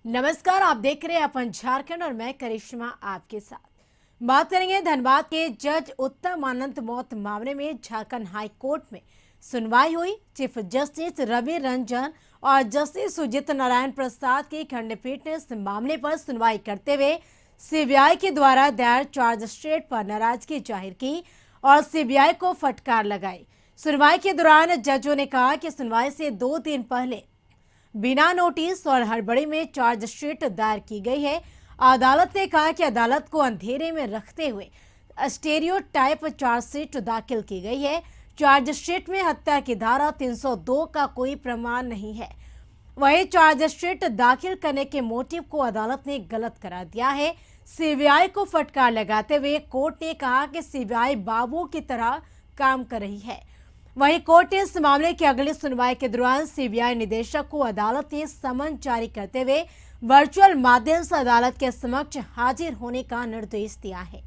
नमस्कार, आप देख रहे हैं अपन झारखंड और मैं करिश्मा आपके साथ। बात करेंगे धनबाद के जज उत्तम आनंद मौत मामले में झारखंड हाई कोर्ट में सुनवाई हुई। चीफ जस्टिस रवि रंजन और जस्टिस सुजीत नारायण प्रसाद की खंडपीठ ने इस मामले पर सुनवाई करते हुए सीबीआई के द्वारा दायर चार्जशीट पर नाराजगी जाहिर की और सीबीआई को फटकार लगाई। सुनवाई के दौरान जजों ने कहा कि सुनवाई से 2 दिन पहले बिना नोटिस और हड़बड़ी में चार्जशीट दायर की गई है। अदालत ने कहा कि अदालत को अंधेरे में रखते हुए स्टेरियोटाइप चार्जशीट दाखिल की गई है। चार्जशीट में हत्या की धारा 302 का कोई प्रमाण नहीं है। वही चार्जशीट दाखिल करने के मोटिव को अदालत ने गलत करार दिया है। सीबीआई को फटकार लगाते हुए कोर्ट ने कहा कि सीबीआई बाबू की तरह काम कर रही है। वहीं कोर्ट ने इस मामले की अगली सुनवाई के दौरान सीबीआई निदेशक को अदालत ने समन जारी करते हुए वर्चुअल माध्यम से अदालत के समक्ष हाजिर होने का निर्देश दिया है।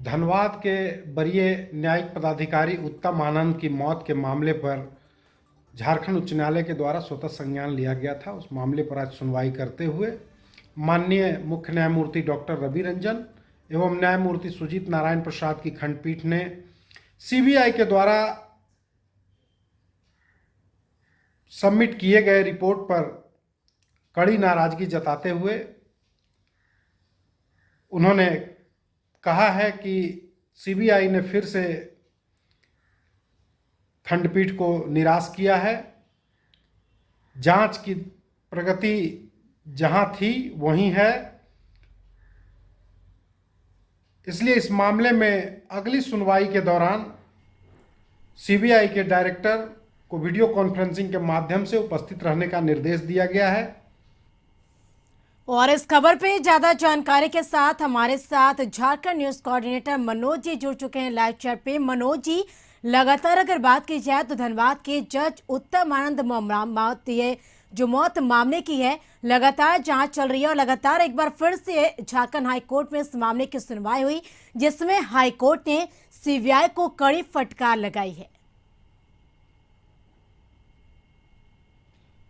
धनबाद के वरीय न्यायिक पदाधिकारी उत्तम आनंद की मौत के मामले पर झारखंड उच्च न्यायालय के द्वारा स्वतः संज्ञान लिया गया था। उस मामले पर आज सुनवाई करते हुए माननीय मुख्य न्यायमूर्ति डॉक्टर रवि रंजन एवं न्यायमूर्ति सुजीत नारायण प्रसाद की खंडपीठ ने सीबीआई के द्वारा सबमिट किए गए रिपोर्ट पर कड़ी नाराजगी जताते हुए उन्होंने कहा है कि सीबीआई ने फिर से खंडपीठ को निराश किया है। जांच की प्रगति जहां थी वहीं है, इसलिए इस मामले में अगली सुनवाई के दौरान सीबीआई के डायरेक्टर को वीडियो कॉन्फ्रेंसिंग के माध्यम से उपस्थित रहने का निर्देश दिया गया है। और इस खबर पे ज्यादा जानकारी के साथ हमारे साथ झारखंड न्यूज कोऑर्डिनेटर मनोज जी जुड़ चुके हैं लाइव चैट पे। मनोज जी, लगातार अगर बात की जाए तो धनबाद के जज उत्तम आनंद ये जो मौत मामले की है, लगातार जांच चल रही है और लगातार एक बार फिर से झारखंड हाई कोर्ट में इस मामले की सुनवाई हुई, जिसमें हाई कोर्ट ने सीबीआई को कड़ी फटकार लगाई है।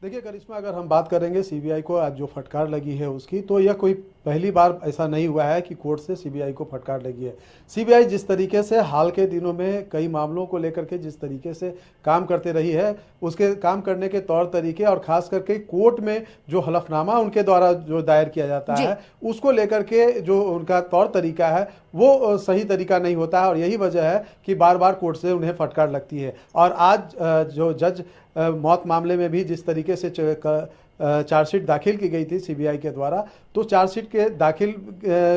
देखिए करिश्मा, अगर हम बात करेंगे सीबीआई को आज जो फटकार लगी है उसकी, तो यह कोई पहली बार ऐसा नहीं हुआ है कि कोर्ट से सीबीआई को फटकार लगी है। सीबीआई जिस तरीके से हाल के दिनों में कई मामलों को लेकर के जिस तरीके से काम करते रही है, उसके काम करने के तौर तरीके और खास करके कोर्ट में जो हलफनामा उनके द्वारा जो दायर किया जाता है उसको लेकर के जो उनका तौर तरीका है वो सही तरीका नहीं होता है और यही वजह है कि बार बार कोर्ट से उन्हें फटकार लगती है। और आज जो जज मौत मामले में भी जिस तरीके से चार्जशीट दाखिल की गई थी सीबीआई के द्वारा, तो चार्जशीट के दाखिल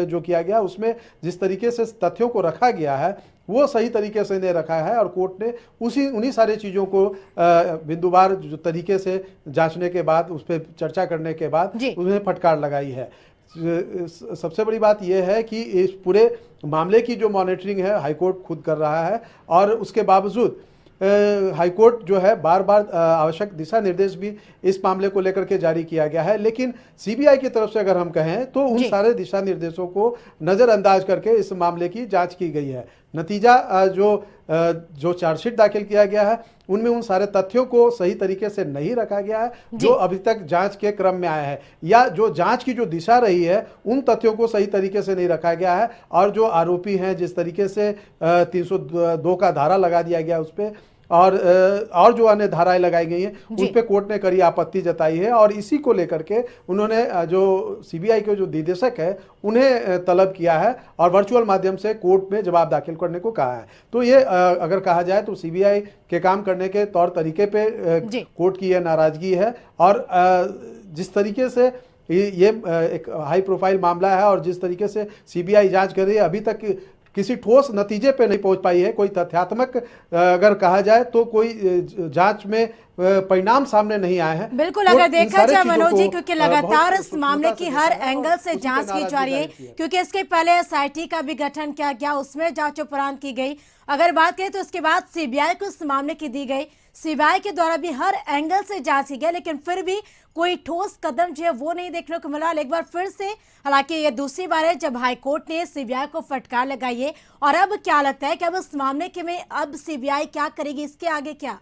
जो किया गया उसमें जिस तरीके से तथ्यों को रखा गया है वो सही तरीके से नहीं रखा है और कोर्ट ने उन्हीं सारी चीज़ों को बिंदुवार जो तरीके से जांचने के बाद उस पर चर्चा करने के बाद उन्हें फटकार लगाई है। सबसे बड़ी बात यह है कि इस पूरे मामले की जो मॉनिटरिंग है हाईकोर्ट खुद कर रहा है और उसके बावजूद हाईकोर्ट जो है बार बार आवश्यक दिशा निर्देश भी इस मामले को लेकर के जारी किया गया है, लेकिन सीबीआई की तरफ से अगर हम कहें तो उन सारे दिशा निर्देशों को नज़रअंदाज करके इस मामले की जांच की गई है। नतीजा जो चार्जशीट दाखिल किया गया है उनमें उन सारे तथ्यों को सही तरीके से नहीं रखा गया है जो अभी तक जांच के क्रम में आया है, या जो जांच की जो दिशा रही है उन तथ्यों को सही तरीके से नहीं रखा गया है और जो आरोपी हैं जिस तरीके से 302 का धारा लगा दिया गया उस पर और जो अन्य धाराएं लगाई गई हैं उन पे कोर्ट ने कड़ी आपत्ति जताई है और इसी को लेकर के उन्होंने जो सीबीआई के जो निदेशक है उन्हें तलब किया है और वर्चुअल माध्यम से कोर्ट में जवाब दाखिल करने को कहा है। तो ये अगर कहा जाए तो सीबीआई के काम करने के तौर तरीके पे कोर्ट की यह नाराजगी है और जिस तरीके से ये एक हाई प्रोफाइल मामला है और जिस तरीके से सीबीआई जांच कर रही है अभी तक किसी ठोस नतीजे पे नहीं पहुंच पाई है। कोई तथ्यात्मक अगर कहा जाए तो कोई जांच में परिणाम सामने नहीं आए हैं। बिल्कुल, अगर देखा जाए मनोज जी, क्योंकि लगातार इस मामले की हर एंगल से जांच की जा रही है, क्योंकि इसके पहले एसआईटी का भी गठन किया गया, उसमें जांच उपरांत की गई। अगर बात करें तो उसके बाद सीबीआई को इस मामले की दी गई, सीबीआई के द्वारा भी हर एंगल से जांच की गई, लेकिन फिर भी कोई ठोस कदम जो है वो नहीं देखने को मिला। एक बार फिर से, हालांकि ये दूसरी बार है जब हाईकोर्ट ने सीबीआई को फटकार लगाई है। और अब क्या लगता है कि अब इस मामले के में अब सीबीआई क्या करेगी, इसके आगे क्या?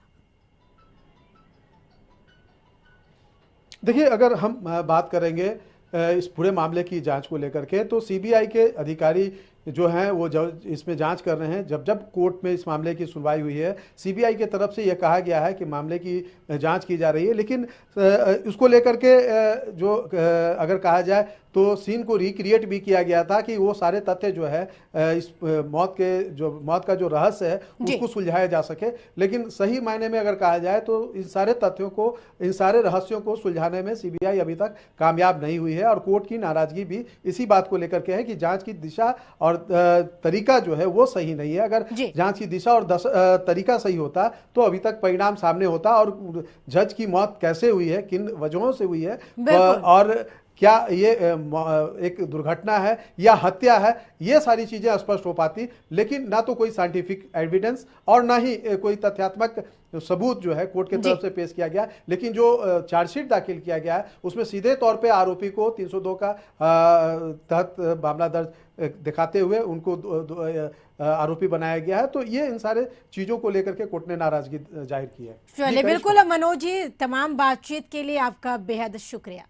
देखिए, अगर हम बात करेंगे इस पूरे मामले की जांच को लेकर के, तो सीबीआई के अधिकारी जो हैं वो जब इसमें जांच कर रहे हैं, जब जब कोर्ट में इस मामले की सुनवाई हुई है, सीबीआई की तरफ से यह कहा गया है कि मामले की जांच की जा रही है। लेकिन उसको लेकर के अगर कहा जाए तो सीन को रिक्रिएट भी किया गया था कि वो सारे तथ्य जो है इस मौत का जो रहस्य है उसको सुलझाया जा सके। लेकिन सही मायने में अगर कहा जाए तो इन सारे तथ्यों को, इन सारे रहस्यों को सुलझाने में सीबीआई अभी तक कामयाब नहीं हुई है। और कोर्ट की नाराजगी भी इसी बात को लेकर के है कि जांच की दिशा और तरीका जो है वो सही नहीं है। अगर जांच की दिशा और तरीका सही होता तो अभी तक परिणाम सामने होता, और जज की मौत कैसे हुई है, किन वजहों से हुई है, और क्या ये एक दुर्घटना है या हत्या है, ये सारी चीजें स्पष्ट हो पाती। लेकिन ना तो कोई साइंटिफिक एविडेंस और ना ही कोई तथ्यात्मक सबूत जो है कोर्ट की तरफ से पेश किया गया। लेकिन जो चार्जशीट दाखिल किया गया है उसमें सीधे तौर पे आरोपी को 302 का तहत मामला दर्ज दिखाते हुए उनको आरोपी बनाया गया है। तो ये इन सारे चीजों को लेकर के कोर्ट ने नाराजगी जाहिर की है। चलिए, बिल्कुल मनोज जी, तमाम बातचीत के लिए आपका बेहद शुक्रिया।